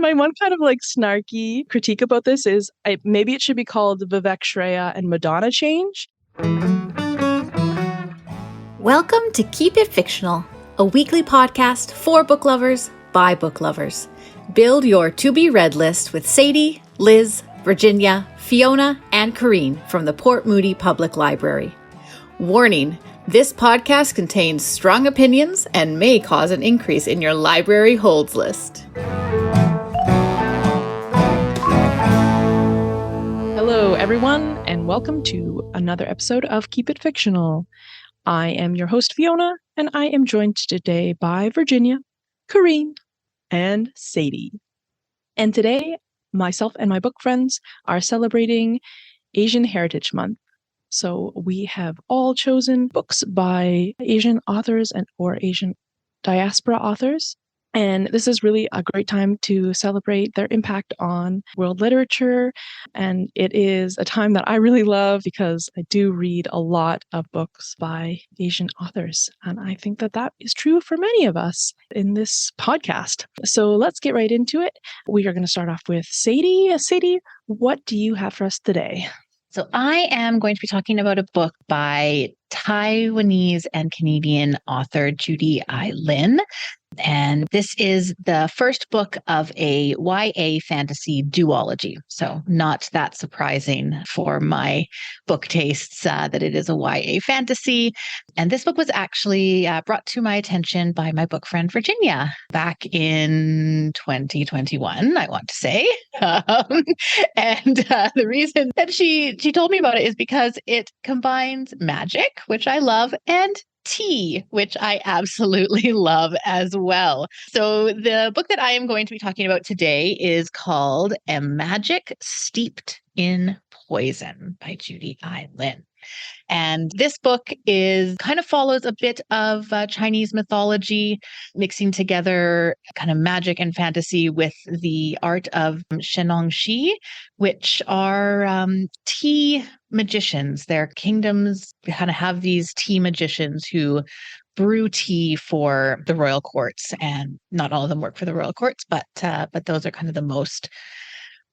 My one kind of like snarky critique about this is maybe it should be called Vivek Shraya and Madonna Change. Welcome to Keep It Fictional, a weekly podcast for book lovers by book lovers. Build your to-be-read list with Sadie, Liz, Virginia, Fiona, and Corrine from the Port Moody Public Library. Warning, this podcast contains strong opinions and may cause an increase in your library holds list. Hello, everyone, and welcome to another episode of Keep It Fictional. I am your host, Fiona, and I am joined today by Virginia, Corrine, and Sadie. And today, myself and my book friends are celebrating Asian Heritage Month. So we have all chosen books by Asian authors or Asian diaspora authors. And this is really a great time to celebrate their impact on world literature. And it is a time that I really love because I do read a lot of books by Asian authors. And I think that that is true for many of us in this podcast. So let's get right into it. We are going to start off with Sadie. Sadie, what do you have for us today? So I am going to be talking about a book by Taiwanese and Canadian author Judy I. And this is the first book of a YA fantasy duology. So not that surprising for my book tastes that it is a YA fantasy. And this book was actually brought to my attention by my book friend Virginia back in 2021, I want to say. And the reason that she told me about it is because it combines magic, which I love, and tea, which I absolutely love as well. So the book that I am going to be talking about today is called A Magic Steeped in Poison by Judy I. And this book kind of follows a bit of Chinese mythology, mixing together kind of magic and fantasy with the art of Shin which are tea magicians. Their kingdoms kind of have these tea magicians who brew tea for the royal courts, and not all of them work for the royal courts, but those are kind of the most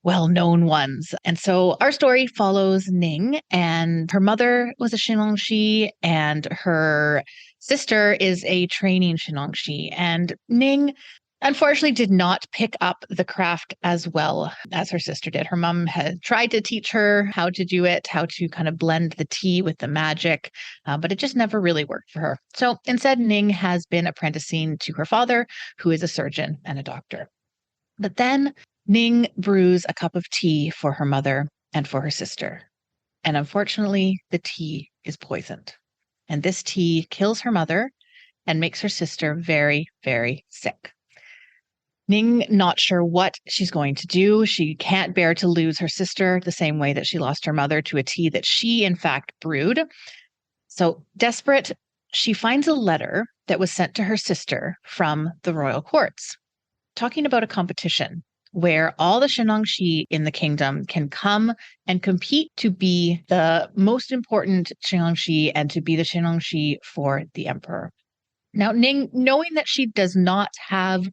well-known ones. And so our story follows Ning, and her mother was a Shinongshi, and her sister is a training Shinongshi. And Ning, unfortunately, did not pick up the craft as well as her sister did. Her mom had tried to teach her how to do it, how to kind of blend the tea with the magic, but it just never really worked for her. So instead, Ning has been apprenticing to her father, who is a surgeon and a doctor. But then Ning brews a cup of tea for her mother and for her sister. And unfortunately, the tea is poisoned. And this tea kills her mother and makes her sister very, very sick. Ning not sure what she's going to do. She can't bear to lose her sister the same way that she lost her mother to a tea that she, in fact, brewed. So desperate, she finds a letter that was sent to her sister from the royal courts, talking about a competition where all the Shinongshi in the kingdom can come and compete to be the most important Shinongshi and to be the Shinongshi for the emperor. Now, Ning, knowing that she does not have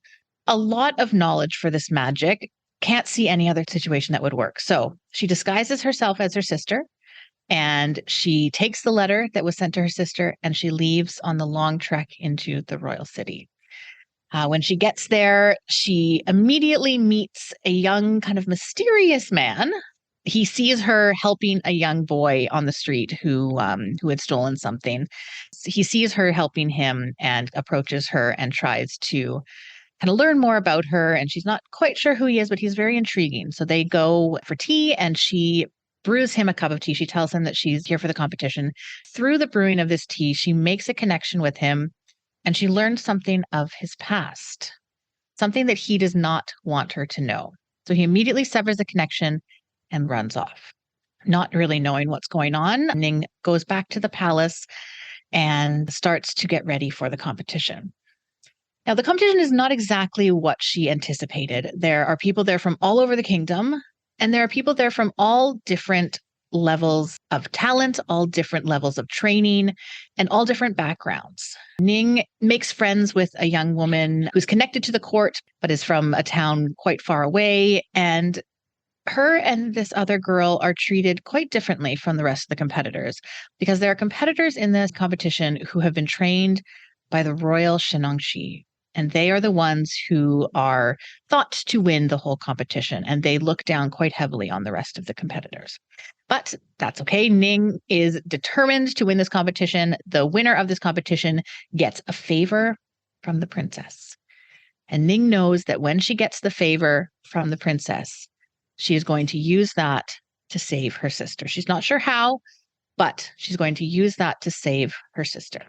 a lot of knowledge for this magic, can't see any other situation that would work. So she disguises herself as her sister, and she takes the letter that was sent to her sister, and she leaves on the long trek into the royal city. When she gets there, she immediately meets a young, kind of mysterious man. He sees her helping a young boy on the street who had stolen something. He sees her helping him and approaches her and tries to kind of learn more about her. And she's not quite sure who he is, but he's very intriguing. So they go for tea, and she brews him a cup of tea. She tells him that she's here for the competition. Through the brewing of this tea, she makes a connection with him. And she learned something of his past, something that he does not want her to know. So he immediately severs the connection and runs off, not really knowing what's going on. Ning goes back to the palace and starts to get ready for the competition. Now, the competition is not exactly what she anticipated. There are people there from all over the kingdom, and there are people there from all different levels of talent, all different levels of training, and all different backgrounds. Ning makes friends with a young woman who's connected to the court, but is from a town quite far away. And her and this other girl are treated quite differently from the rest of the competitors because there are competitors in this competition who have been trained by the Royal Shinongshi. And they are the ones who are thought to win the whole competition. And they look down quite heavily on the rest of the competitors. But that's okay. Ning is determined to win this competition. The winner of this competition gets a favor from the princess. And Ning knows that when she gets the favor from the princess, she is going to use that to save her sister. She's not sure how, but she's going to use that to save her sister.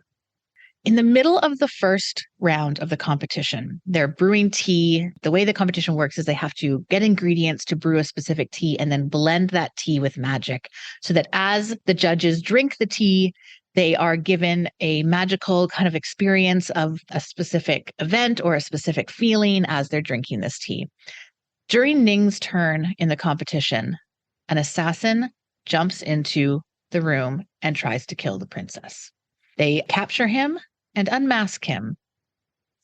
In the middle of the first round of the competition, they're brewing tea. The way the competition works is they have to get ingredients to brew a specific tea and then blend that tea with magic so that as the judges drink the tea, they are given a magical kind of experience of a specific event or a specific feeling as they're drinking this tea. During Ning's turn in the competition, an assassin jumps into the room and tries to kill the princess. They capture him and unmask him,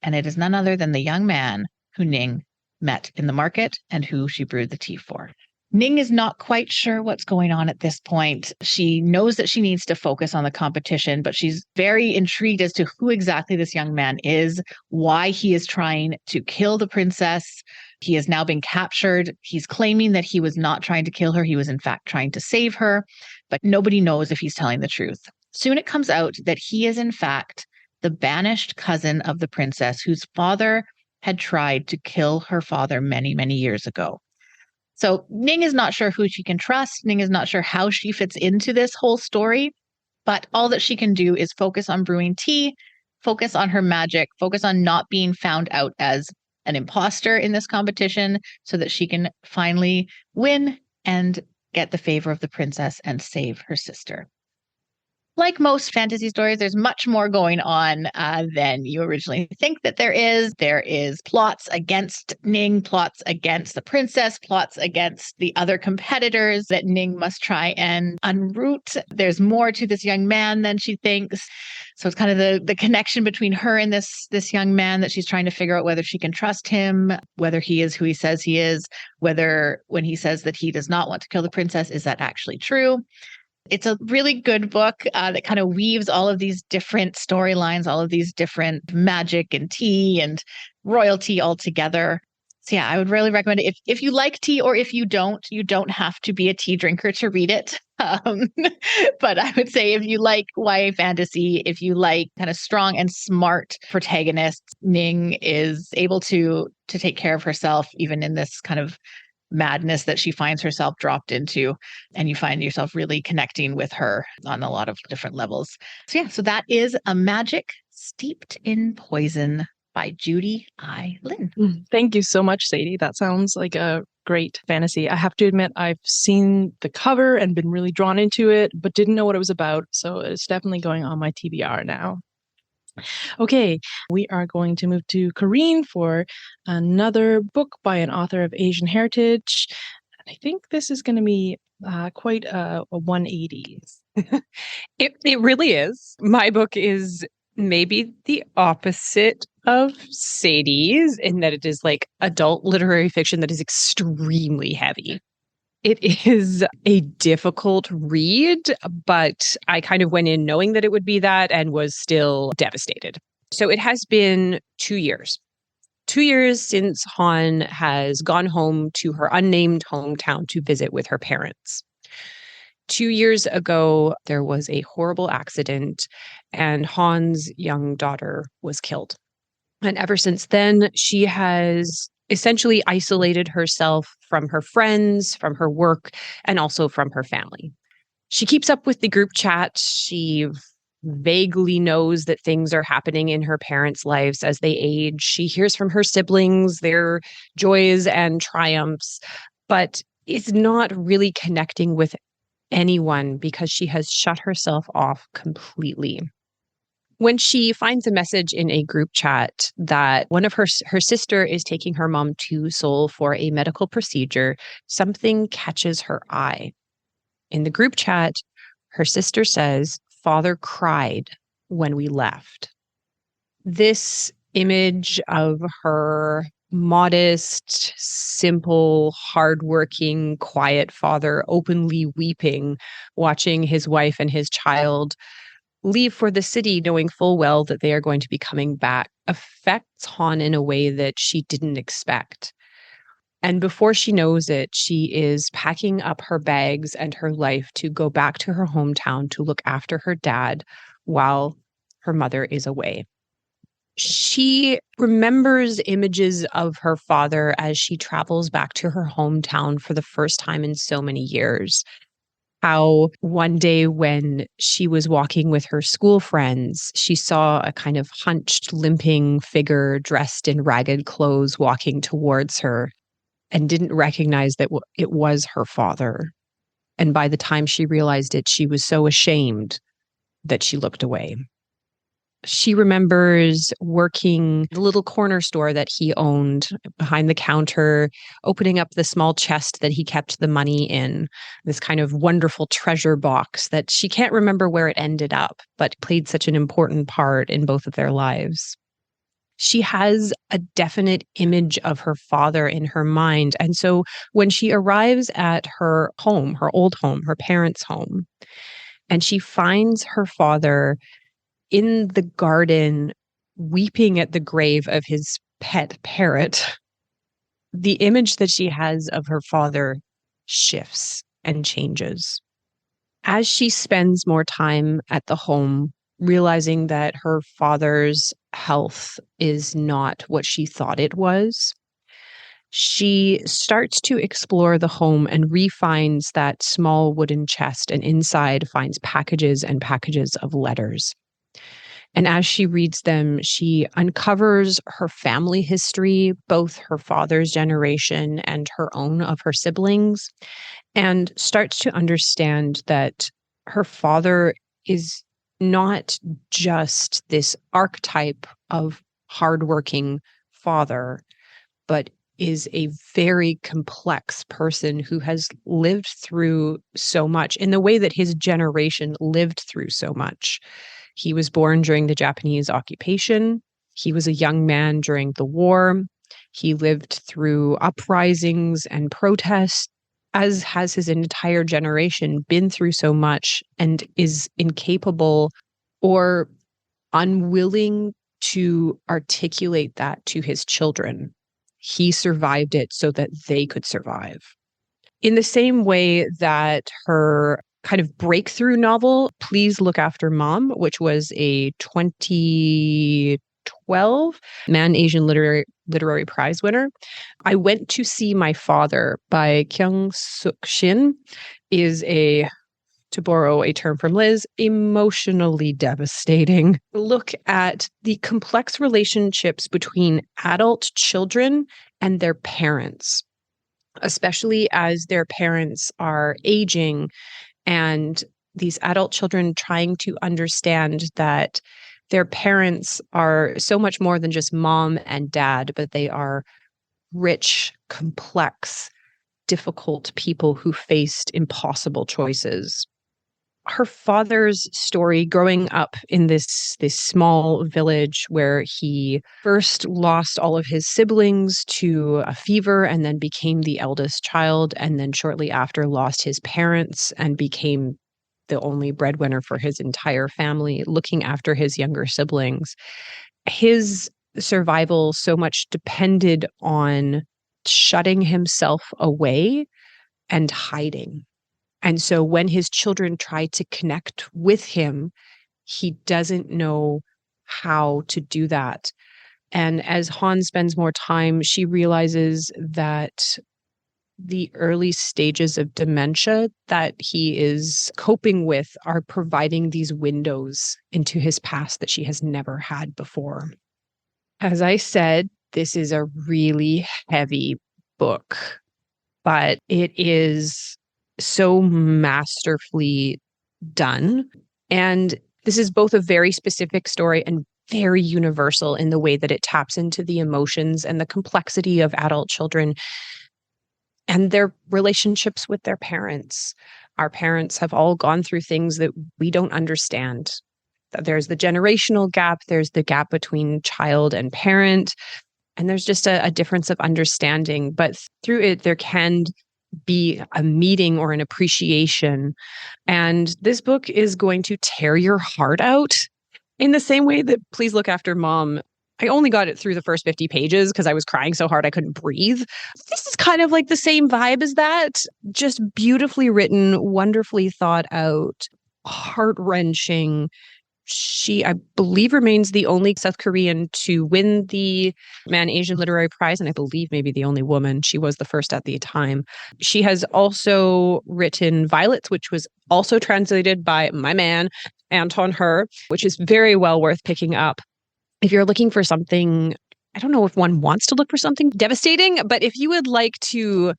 and it is none other than the young man who Ning met in the market and who she brewed the tea for. Ning is not quite sure what's going on at this point. She knows that she needs to focus on the competition, but she's very intrigued as to who exactly this young man is, why he is trying to kill the princess. He has now been captured. He's claiming that he was not trying to kill her. He was, in fact, trying to save her, but nobody knows if he's telling the truth. Soon it comes out that he is, in fact, the banished cousin of the princess whose father had tried to kill her father many, many years ago. So Ning is not sure who she can trust. Ning is not sure how she fits into this whole story, but all that she can do is focus on brewing tea, focus on her magic, focus on not being found out as an imposter in this competition so that she can finally win and get the favor of the princess and save her sister. Like most fantasy stories, there's much more going on than you originally think that there is. There is plots against Ning, plots against the princess, plots against the other competitors that Ning must try and unroot. There's more to this young man than she thinks. So it's kind of the connection between her and this young man that she's trying to figure out whether she can trust him, whether he is who he says he is, whether when he says that he does not want to kill the princess, is that actually true? It's a really good book that kind of weaves all of these different storylines, all of these different magic and tea and royalty all together. So yeah, I would really recommend it. If you like tea or if you don't have to be a tea drinker to read it. But I would say if you like YA fantasy, if you like kind of strong and smart protagonists, Ning is able to take care of herself even in this kind of madness that she finds herself dropped into, and you find yourself really connecting with her on a lot of different levels. So yeah, so that is A Magic Steeped in Poison by Judy I. Lin. Thank you so much, Sadie. That sounds like a great fantasy. I have to admit, I've seen the cover and been really drawn into it, but didn't know what it was about. So it's definitely going on my TBR now. Okay, we are going to move to Korean for another book by an author of Asian heritage. I think this is going to be quite a 180s. It really is. My book is maybe the opposite of Sadie's in that it is like adult literary fiction that is extremely heavy. It is a difficult read, but I kind of went in knowing that it would be that and was still devastated. So it has been 2 years. 2 years since Han has gone home to her unnamed hometown to visit with her parents. 2 years ago, there was a horrible accident and Han's young daughter was killed. And ever since then, she has essentially isolated herself from her friends, from her work, and also from her family. She keeps up with the group chat. She vaguely knows that things are happening in her parents' lives as they age. She hears from her siblings, their joys and triumphs, but is not really connecting with anyone because she has shut herself off completely. When she finds a message in a group chat that one of her sister is taking her mom to Seoul for a medical procedure, something catches her eye. In the group chat, her sister says, "Father cried when we left." This image of her modest, simple, hardworking, quiet father openly weeping, watching his wife and his child leave for the city, knowing full well that they are going to be coming back, affects Han in a way that she didn't expect. And before she knows it, she is packing up her bags and her life to go back to her hometown to look after her dad while her mother is away. She remembers images of her father as she travels back to her hometown for the first time in so many years. How one day when she was walking with her school friends, she saw a kind of hunched, limping figure dressed in ragged clothes walking towards her and didn't recognize that it was her father. And by the time she realized it, she was so ashamed that she looked away. She remembers working the little corner store that he owned behind the counter, opening up the small chest that he kept the money in, this kind of wonderful treasure box that she can't remember where it ended up, but played such an important part in both of their lives. She has a definite image of her father in her mind. And so when she arrives at her home, her old home, her parents' home, and she finds her father in the garden weeping at the grave of his pet parrot, the image that she has of her father shifts and changes. As she spends more time at the home, realizing that her father's health is not what she thought it was, she starts to explore the home and re-finds that small wooden chest, and inside finds packages and packages of letters. And as she reads them, she uncovers her family history, both her father's generation and her own of her siblings, and starts to understand that her father is not just this archetype of hardworking father, but is a very complex person who has lived through so much in the way that his generation lived through so much. He was born during the Japanese occupation. He was a young man during the war. He lived through uprisings and protests, as has his entire generation been through so much, and is incapable or unwilling to articulate that to his children. He survived it so that they could survive. In the same way that her kind of breakthrough novel, Please Look After Mom, which was a 2012 Man Asian Literary Prize winner. I Went to See My Father by Kyung-sook Shin is a, to borrow a term from Liz, emotionally devastating look at the complex relationships between adult children and their parents, especially as their parents are aging, and these adult children trying to understand that their parents are so much more than just mom and dad, but they are rich, complex, difficult people who faced impossible choices. Her father's story growing up in this small village where he first lost all of his siblings to a fever and then became the eldest child, and then shortly after lost his parents and became the only breadwinner for his entire family, looking after his younger siblings. His survival so much depended on shutting himself away and hiding. And so when his children try to connect with him, he doesn't know how to do that. And as Han spends more time, she realizes that the early stages of dementia that he is coping with are providing these windows into his past that she has never had before. As I said, this is a really heavy book, but it is so masterfully done. And this is both a very specific story and very universal in the way that it taps into the emotions and the complexity of adult children and their relationships with their parents. Our parents have all gone through things that we don't understand. There's the generational gap, there's the gap between child and parent, and there's just a difference of understanding. But through it, there can be a meeting or an appreciation. And this book is going to tear your heart out in the same way that Please Look After Mom. I only got it through the first 50 pages because I was crying so hard I couldn't breathe. This is kind of like the same vibe as that, just beautifully written, wonderfully thought out, heart-wrenching. She, I believe, remains the only South Korean to win the Man Asian Literary Prize, and I believe maybe the only woman. She was the first at the time. She has also written Violets, which was also translated by my man, Anton Hur, which is very well worth picking up. If you're looking for something, I don't know if one wants to look for something devastating, but if you would like to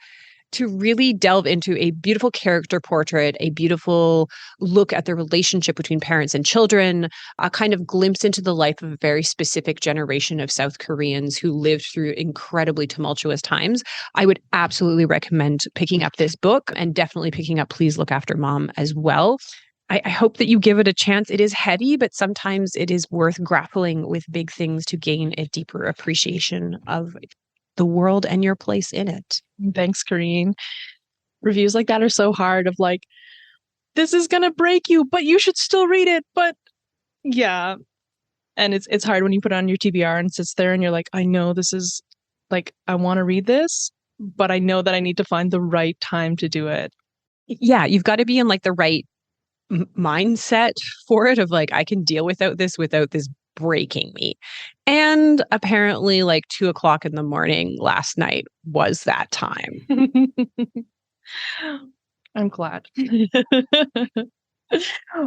really delve into a beautiful character portrait, a beautiful look at the relationship between parents and children, a kind of glimpse into the life of a very specific generation of South Koreans who lived through incredibly tumultuous times, I would absolutely recommend picking up this book and definitely picking up Please Look After Mom as well. I hope that you give it a chance. It is heavy, but sometimes it is worth grappling with big things to gain a deeper appreciation of the world and your place in it. Thanks, Corrine. Reviews like that are so hard of like, this is going to break you, but you should still read it. But yeah. And it's hard when you put it on your TBR and it sits there and you're like, I know this is like, I want to read this, but I know that I need to find the right time to do it. Yeah, you've got to be in like the right mindset for it of like, I can deal without this breaking me. And apparently like 2:00 in the morning last night was that time. I'm glad.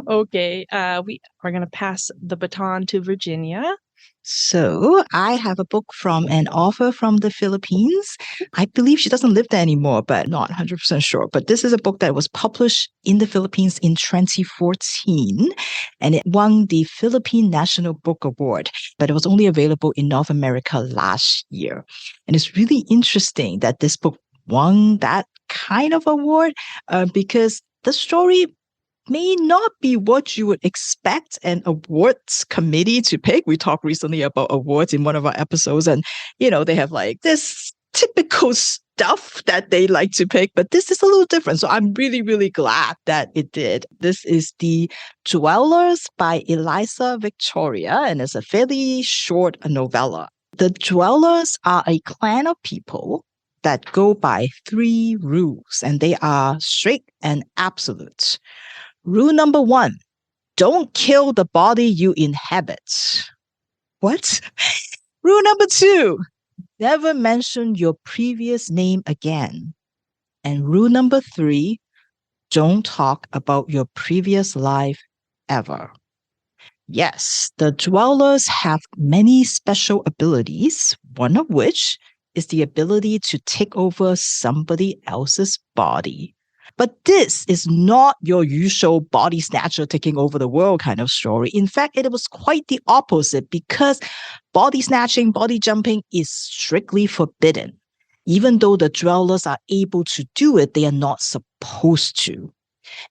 Okay, we're going to pass the baton to Virginia. So I have a book from an author from the Philippines. I believe she doesn't live there anymore, but not 100% sure. But this is a book that was published in the Philippines in 2014, and it won the Philippine National Book Award, but it was only available in North America last year. And it's really interesting that this book won that kind of award because the story may not be what you would expect an awards committee to pick. We talked recently about awards in one of our episodes, and they have like this typical stuff that they like to pick, but this is a little different. So I'm really, really glad that it did. This is The Dwellers by Eliza Victoria, and it's a fairly short novella. The Dwellers are a clan of people that go by 3 rules, and they are strict and absolute. Rule number 1, don't kill the body you inhabit. What? Rule number 2, never mention your previous name again. And rule number 3, don't talk about your previous life ever. Yes, the Dwellers have many special abilities, one of which is the ability to take over somebody else's body. But this is not your usual body snatcher taking over the world kind of story. In fact, it was quite the opposite because body snatching, body jumping is strictly forbidden. Even though the Dwellers are able to do it, they are not supposed to.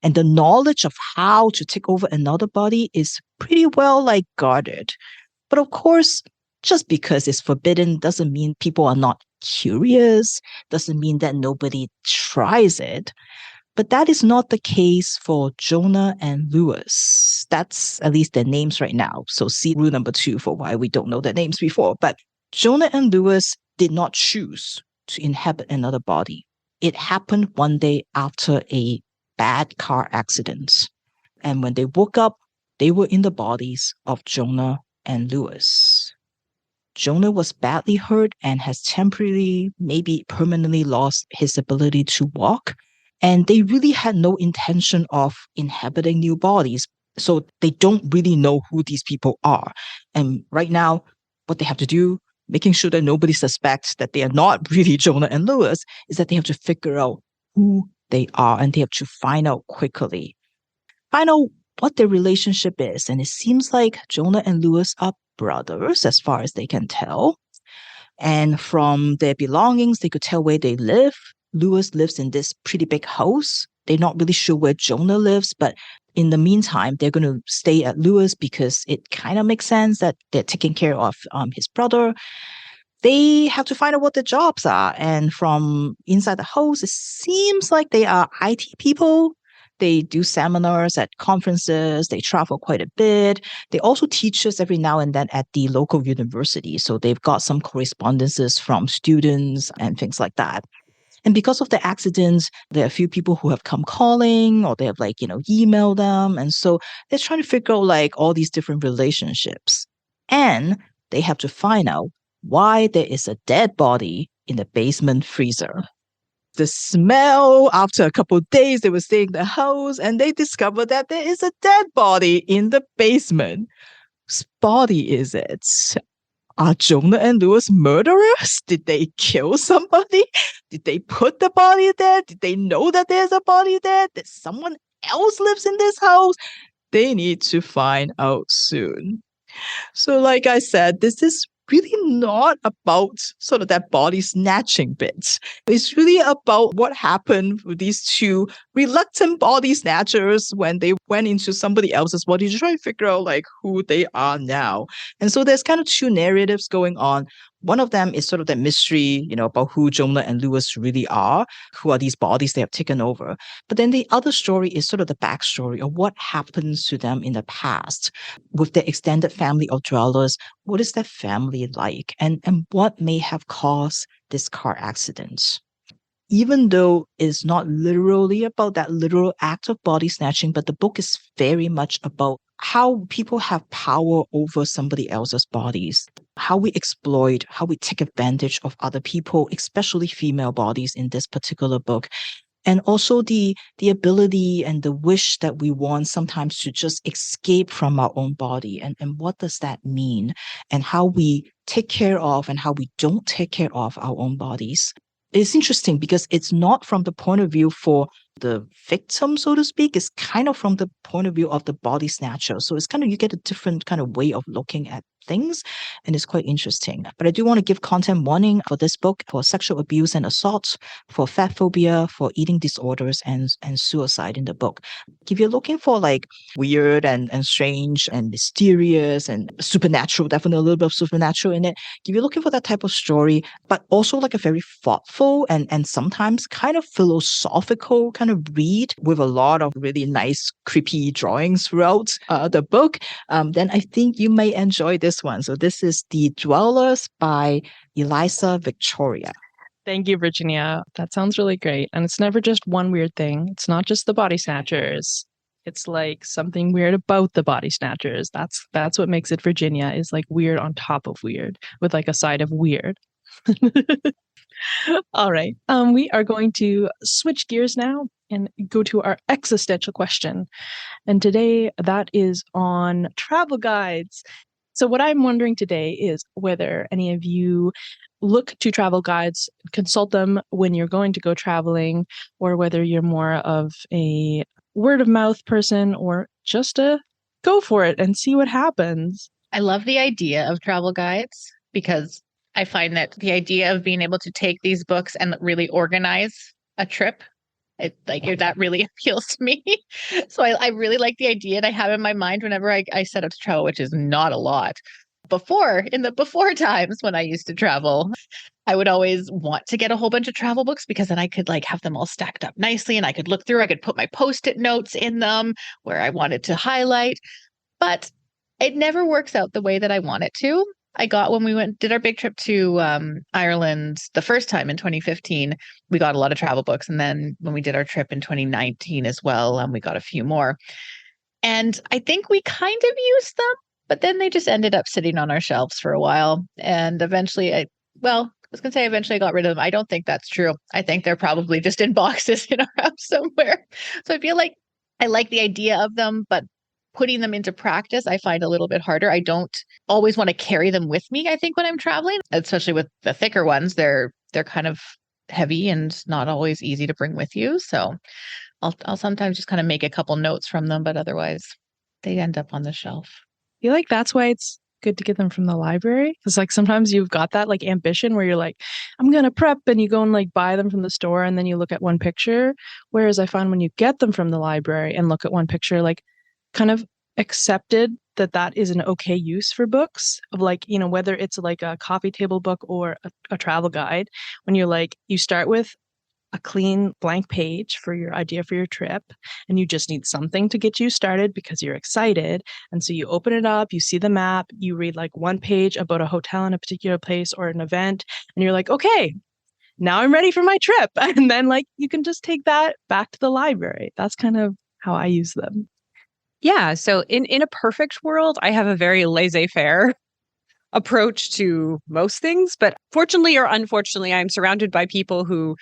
And the knowledge of how to take over another body is pretty well guarded. But of course, just because it's forbidden doesn't mean people are not curious, doesn't mean that nobody tries it. But that is not the case for Jonah and Lewis. That's at least their names right now. So see rule number 2 for why we don't know their names before. But Jonah and Lewis did not choose to inhabit another body. It happened one day after a bad car accident. And when they woke up, they were in the bodies of Jonah and Lewis. Jonah was badly hurt and has temporarily, maybe permanently lost his ability to walk. And they really had no intention of inhabiting new bodies. So they don't really know who these people are. And right now, what they have to do, making sure that nobody suspects that they are not really Jonah and Lewis, is that they have to figure out who they are and they have to find out quickly. Find out what their relationship is. And it seems like Jonah and Lewis are brothers as far as they can tell. And from their belongings, they could tell where they live. Lewis lives in this pretty big house they're not really sure where Jonah lives, but in the meantime, they're going to stay at Lewis because it kind of makes sense that they're taking care of his brother. They have to find out what their jobs are. And from inside the house, it seems like they are IT people. They do seminars at conferences. They travel quite a bit. They also teach us every now and then at the local university. So they've got some correspondences from students and things like that. And because of the accidents, there are a few people who have come calling or they have emailed them. And so they're trying to figure out all these different relationships. And they have to find out why there is a dead body in the basement freezer. The smell, after a couple of days, they were staying in the house and they discovered that there is a dead body in the basement. Whose body is it? Are Jonah and Lewis murderers? Did they kill somebody? Did they put the body there? Did they know that there's a body there? That someone else lives in this house? They need to find out soon. So like I said, this is really not about sort of that body snatching bit. It's really about what happened with these two reluctant body snatchers when they went into somebody else's body to try to figure out who they are now. And so there's kind of two narratives going on. One of them is sort of that mystery, about who Jonah and Lewis really are, who are these bodies they have taken over. But then the other story is sort of the backstory of what happens to them in the past with their extended family of dwellers. What is their family like? And what may have caused this car accident? Even though it's not literally about that literal act of body snatching, but the book is very much about how people have power over somebody else's bodies, how we exploit, how we take advantage of other people, especially female bodies in this particular book. And also the ability and the wish that we want sometimes to just escape from our own body. And what does that mean? And how we take care of and how we don't take care of our own bodies. It's interesting because it's not from the point of view for the victim, so to speak. It's kind of from the point of view of the body snatcher. So it's kind of, you get a different kind of way of looking at things, and it's quite interesting. But I do want to give content warning for this book for sexual abuse and assault, for fat phobia, for eating disorders, and suicide in the book. If you're looking for weird and strange and mysterious and supernatural, definitely a little bit of supernatural in it. If you're looking for that type of story, but also a very thoughtful and sometimes kind of philosophical kind of read with a lot of really nice, creepy drawings throughout the book, then I think you may enjoy this one. So this is The Dwellers by Eliza Victoria. Thank you, Virginia. That sounds really great. And it's never just one weird thing. It's not just the body snatchers. It's something weird about the body snatchers. That's what makes it Virginia, is weird on top of weird with a side of weird. All right. We are going to switch gears now and go to our existential question. And today that is on travel guides. So what I'm wondering today is whether any of you look to travel guides, consult them when you're going to go traveling, or whether you're more of a word of mouth person or just go for it and see what happens. I love the idea of travel guides because I find that the idea of being able to take these books and really organize a trip, that really appeals to me. So I really like the idea, and I have in my mind whenever I set out to travel, which is not a lot. In the before times when I used to travel, I would always want to get a whole bunch of travel books because then I could have them all stacked up nicely and I could look through, I could put my Post-it notes in them where I wanted to highlight, but it never works out the way that I want it to. I got when we did our big trip to Ireland the first time in 2015, we got a lot of travel books. And then when we did our trip in 2019 as well, we got a few more. And I think we kind of used them, but then they just ended up sitting on our shelves for a while. And eventually I got rid of them. I don't think that's true. I think they're probably just in boxes in our house somewhere. So I feel like I like the idea of them, but putting them into practice, I find a little bit harder. I don't always want to carry them with me, I think, when I'm traveling, especially with the thicker ones. They're kind of heavy and not always easy to bring with you. So I'll sometimes just kind of make a couple notes from them, but otherwise they end up on the shelf. I feel like that's why it's good to get them from the library? Because like sometimes you've got that like ambition where you're like, I'm gonna prep, and you go and like buy them from the store, and then you look at one picture. Whereas I find when you get them from the library and look at one picture, like kind of accepted that is an okay use for books, of like, you know, whether it's like a coffee table book or a travel guide, when you're like, you start with a clean blank page for your idea for your trip, and you just need something to get you started because you're excited. And so you open it up, you see the map, you read like one page about a hotel in a particular place or an event, and you're like, okay, now I'm ready for my trip. And then like you can just take that back to the library. That's kind of how I use them. Yeah. So in a perfect world, I have a very laissez-faire approach to most things. But fortunately or unfortunately, I'm surrounded by people who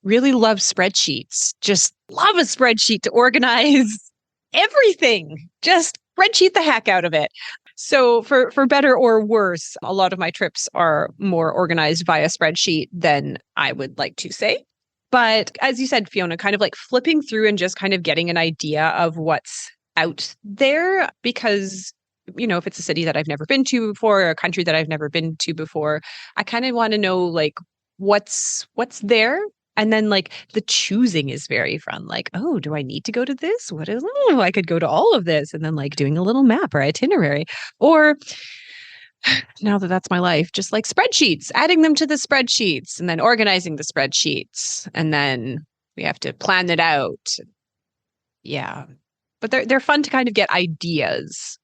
really love spreadsheets, just love a spreadsheet to organize everything, just spreadsheet the heck out of it. So for better or worse, a lot of my trips are more organized via spreadsheet than I would like to say. But as you said, Fiona, kind of like flipping through and just kind of getting an idea of what's out there, because you know, if it's a city that I've never been to before or a country that I've never been to before, I kind of want to know like what's there. And then like the choosing is very fun. Like, oh, do I need to go to this? What is, oh, I could go to all of this. And then like doing a little map or itinerary. Or now that that's my life, just like spreadsheets, adding them to the spreadsheets and then organizing the spreadsheets. And then we have to plan it out. Yeah. But they're fun to kind of get ideas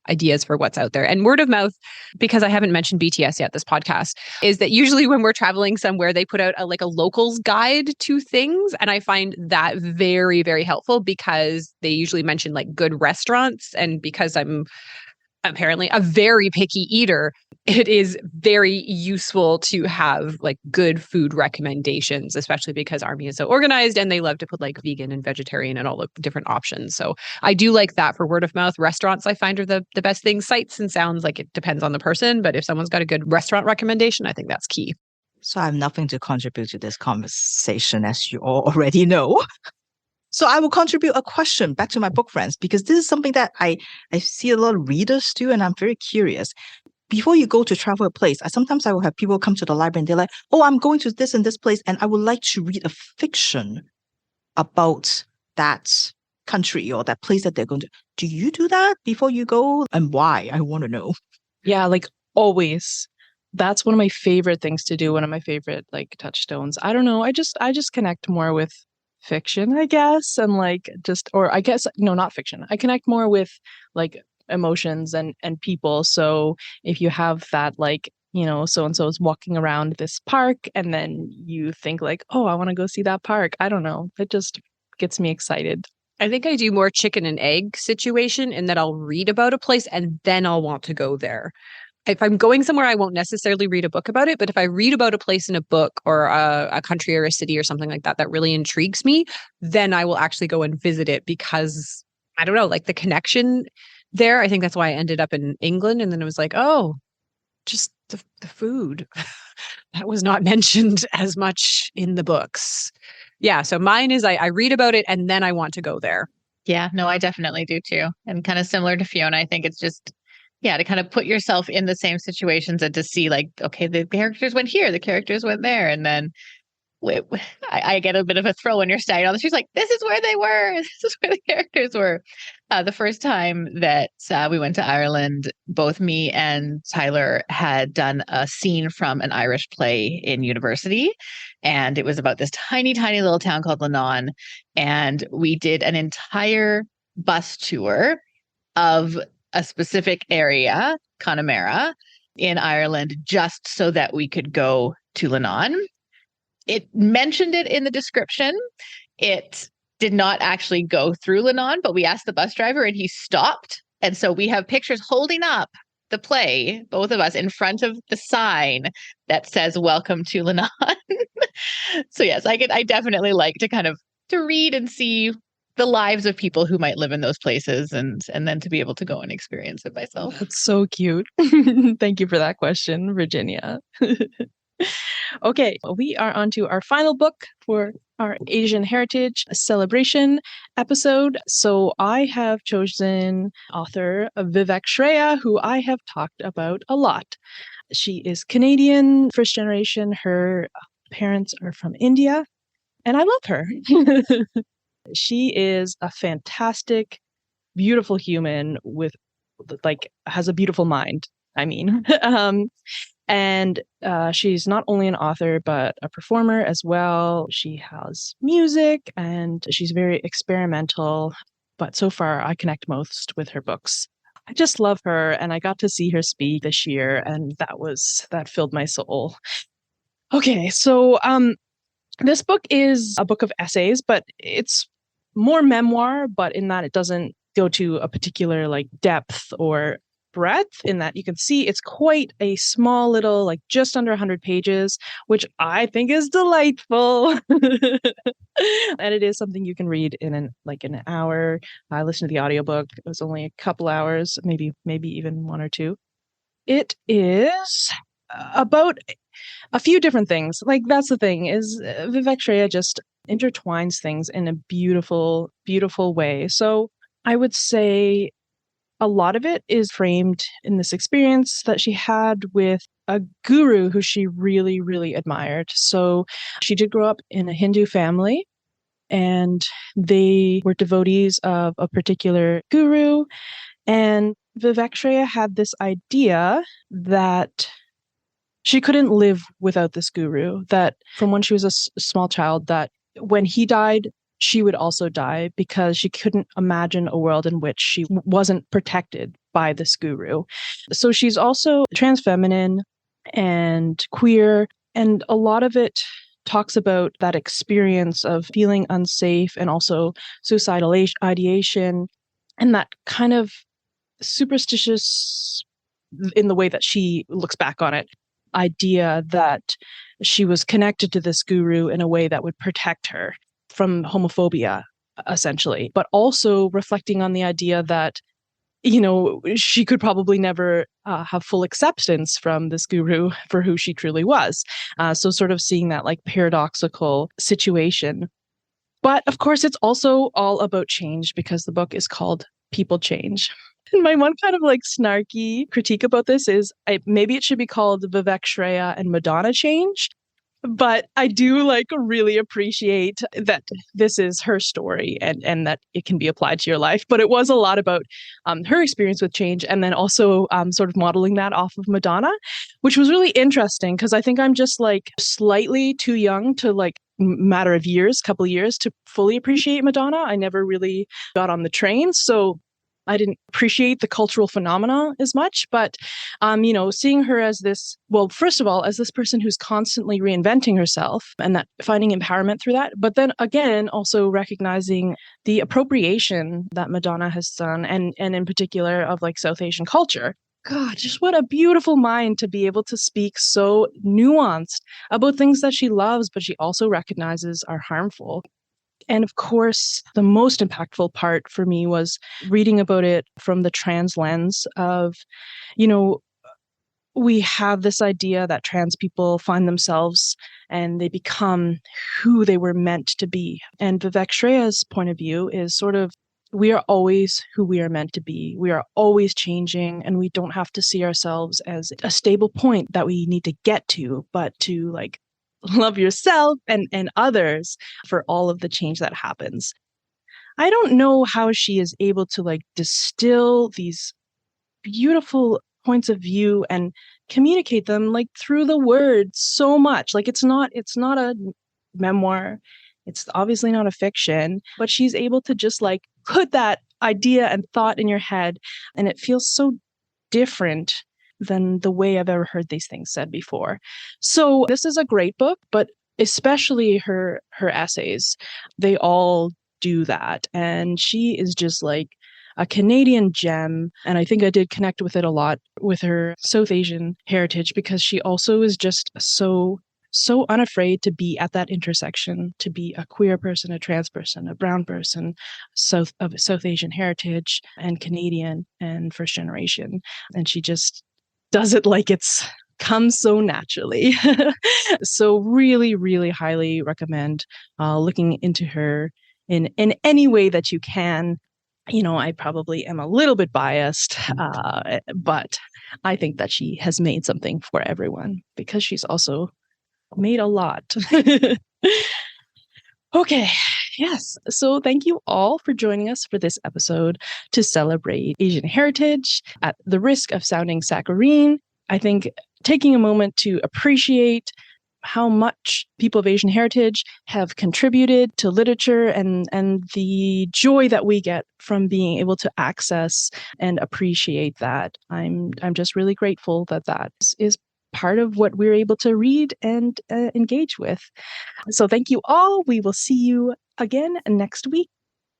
for what's out there. And word of mouth, because I haven't mentioned BTS yet this podcast, is that usually when we're traveling somewhere, they put out a locals guide to things. And I find that very, very helpful because they usually mention like good restaurants. And because I'm apparently a very picky eater, it is very useful to have like good food recommendations, especially because Army is so organized and they love to put like vegan and vegetarian and all the different options. So I do like that for word of mouth. Restaurants I find are the best thing. Sights and sounds, like it depends on the person, but if someone's got a good restaurant recommendation, I think that's key. So I have nothing to contribute to this conversation, as you all already know. So I will contribute a question back to my book friends, because this is something that I see a lot of readers do, and I'm very curious. Before you go to travel a place, sometimes I will have people come to the library and they're like, oh, I'm going to this and this place, and I would like to read a fiction about that country or that place that they're going to. Do you do that before you go? And why? I want to know. Yeah, like always. That's one of my favorite things to do, one of my favorite like touchstones. I don't know. I just connect more with fiction, I guess, and like just, or I guess no, not fiction. I connect more with like emotions and people. So if you have that, like, you know, so and so is walking around this park, and then you think like, oh, I want to go see that park. I don't know. It just gets me excited. I think I do more chicken and egg situation in that I'll read about a place and then I'll want to go there. If I'm going somewhere, I won't necessarily read a book about it. But if I read about a place in a book or a country or a city or something like that, that really intrigues me, then I will actually go and visit it because, I don't know, like the connection there. I think that's why I ended up in England. And then it was like, oh, just the food. That was not mentioned as much in the books. Yeah. So mine is I read about it and then I want to go there. Yeah, no, I definitely do too. And kind of similar to Fiona, I think it's just, yeah, to kind of put yourself in the same situations and to see like, okay, the characters went here, the characters went there. And then I get a bit of a thrill when you're standing on the streets like, this is where they were. This is where the characters were. The first time that we went to Ireland, both me and Tyler had done a scene from an Irish play in university. And it was about this tiny, tiny little town called Lenon. And we did an entire bus tour of a specific area, Connemara, in Ireland, just so that we could go to Lenon. It mentioned it in the description. It did not actually go through Lenon, but we asked the bus driver and he stopped. And so we have pictures holding up the play, both of us, in front of the sign that says, welcome to Lenon. So yes, I definitely like to kind of to read and see the lives of people who might live in those places and then to be able to go and experience it myself. That's so cute. Thank you for that question, Virginia. Okay, we are on to our final book for our Asian Heritage Celebration episode. So I have chosen author Vivek Shraya, who I have talked about a lot. She is Canadian, first generation. Her parents are from India, and I love her. She is a fantastic, beautiful human with has a beautiful mind. I mean, and she's not only an author, but a performer as well. She has music and she's very experimental. But so far, I connect most with her books. I just love her, and I got to see her speak this year, and that filled my soul. Okay, so this book is a book of essays, but it's more memoir, but in that it doesn't go to a particular depth or breadth, in that you can see it's quite a small little, just under 100 pages, which I think is delightful. And it is something you can read in an hour. I listened to the audiobook. It was only a couple hours, maybe even one or two. It is about a few different things. That's the thing, is Vivek Shraya just intertwines things in a beautiful, beautiful way. So I would say a lot of it is framed in this experience that she had with a guru who she really, really admired. So she did grow up in a Hindu family, and they were devotees of a particular guru. And Vivek Shraya had this idea that she couldn't live without this guru, that from when she was a small child, that when he died, she would also die, because she couldn't imagine a world in which she wasn't protected by this guru. So she's also trans feminine and queer, and a lot of it talks about that experience of feeling unsafe and also suicidal ideation, and that kind of superstitious, in the way that she looks back on it, idea that she was connected to this guru in a way that would protect her from homophobia, essentially, but also reflecting on the idea that, she could probably never have full acceptance from this guru for who she truly was. So sort of seeing that paradoxical situation. But of course, it's also all about change, because the book is called People Change. And my one kind of snarky critique about this is maybe it should be called Vivek Shraya and Madonna Change. But I do really appreciate that this is her story, and that it can be applied to your life. But it was a lot about her experience with change, and then also sort of modeling that off of Madonna, which was really interesting, because I think I'm just slightly too young to matter of years, couple of years, to fully appreciate Madonna. I never really got on the train. So I didn't appreciate the cultural phenomena as much, but, seeing her as this, well, first of all, as this person who's constantly reinventing herself, and that finding empowerment through that, but then again, also recognizing the appropriation that Madonna has done, and in particular of South Asian culture. God, just what a beautiful mind to be able to speak so nuanced about things that she loves, but she also recognizes are harmful. And of course, the most impactful part for me was reading about it from the trans lens of, we have this idea that trans people find themselves and they become who they were meant to be. And Vivek Shraya's point of view is sort of, we are always who we are meant to be. We are always changing, and we don't have to see ourselves as a stable point that we need to get to, but to love yourself and others for all of the change that happens. I don't know how she is able to distill these beautiful points of view and communicate them through the words so much. It's not a memoir. It's obviously not a fiction, but she's able to just put that idea and thought in your head, and it feels so different than the way I've ever heard these things said before. So this is a great book, but especially her essays, they all do that. And she is just a Canadian gem. And I think I did connect with it a lot with her South Asian heritage, because she also is just so unafraid to be at that intersection, to be a queer person, a trans person, a brown person, of South Asian heritage, and Canadian and first generation. And she just does it like it's comes so naturally. So really, really highly recommend looking into her in any way that you can. I probably am a little bit biased, but I think that she has made something for everyone because she's also made a lot. Okay, yes. So thank you all for joining us for this episode to celebrate Asian heritage. At the risk of sounding saccharine, I think taking a moment to appreciate how much people of Asian heritage have contributed to literature and the joy that we get from being able to access and appreciate that. I'm just really grateful that is part of what we're able to read and engage with. So thank you all. We will see you again next week.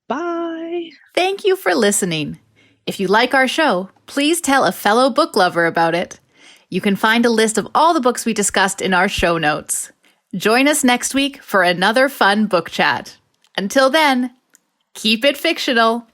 Bye. Thank you for listening. If you like our show, please tell a fellow book lover about it. You can find a list of all the books we discussed in our show notes. Join us next week for another fun book chat. Until then, keep it fictional.